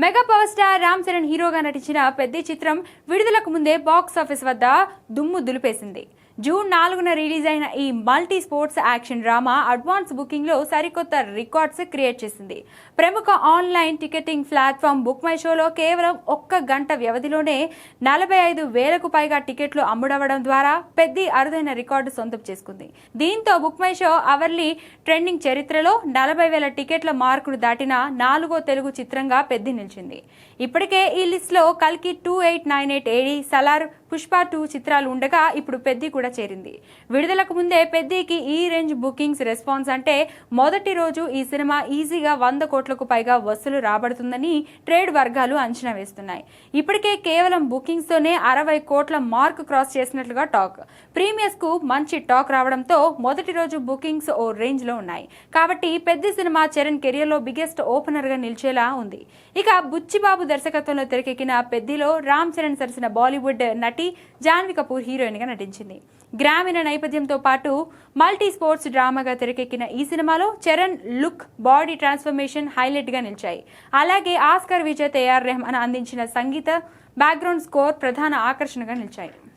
Mega power star Ram Charan హీరోగా నటించిన పెద్ద చిత్రం విడుదలకు ముందే బాక్స్ ఆఫీస్ వద్ద దుమ్ము దులిపేసింది. జూన్ 4న రిలీజ్ అయిన ఈ multi sports action drama advance booking లో సరికొత్త రికార్డ్స్ క్రియేట్ చేసింది. ప్రముఖ online ticketing platform book my షోలో కేవలం 1 గంట వ్యవధిలోనే 45,000కు పైగా టికెట్లు అమ్ముడవడం ద్వారా పెద్ద అరుదైన రికార్డు సొంతం చేసుకుంది. దీంతో book my show hourly trending చరిత్రలో 40,000 టికెట్ల మార్కును దాటిన 4వ తెలుగు చిత్రంగా పెద్ద నిలిచింది. ఇప్పటికే ఈ లిస్ట్ లో కల్కి 2898 ఏడి, సలార్, పుష్ప 2 చిత్రాలు ఉండగా ఇప్పుడు పెద్ది కూడా చేరింది. విడుదలకు ముందే పెద్దికి ఈ రేంజ్ బుకింగ్స్ రెస్పాన్స్ అంటే మొదటి రోజు ఈ సినిమా ఈజీగా 100 కోట్లకు పైగా వసూలు రాబడుతుందని ట్రేడ్ వర్గాలు అంచనా వేస్తున్నాయి. ఇప్పటికే కేవలం బుకింగ్స్ తోనే 60 కోట్ల మార్క్ క్రాస్ చేసినట్లుగా టాక్. ప్రీమియర్స్ కు మంచి టాక్ రావడంతో మొదటి రోజు బుకింగ్స్ ఓ రేంజ్ లో ఉన్నాయి. కాబట్టి పెద్ద సినిమా చరణ్ కెరియర్ లో బిగ్గెస్ట్ ఓపెనర్ గా నిలిచేలా ఉంది. ఇక బుచ్చిబాబు దర్శకత్వంలో తెరకెక్కిన పెద్దిలో రామ్ చరణ్ సరసన బాలీవుడ్ నటి జాన్వీ కపూర్ హీరోయిన్ గా నటించింది. గ్రామీణ నేపథ్యంతో పాటు మల్టీ స్పోర్ట్స్ డ్రామాగా తెరకెక్కిన ఈ సినిమాలో Charan look, body transformation highlight గా నిలిచాయి. అలాగే ఆస్కార్ విజేత ఏఆర్ రెహమాన్ అందించిన సంగీత, బ్యాక్గ్రౌండ్ స్కోర్ ప్రధాన ఆకర్షణగా నిలిచాయి.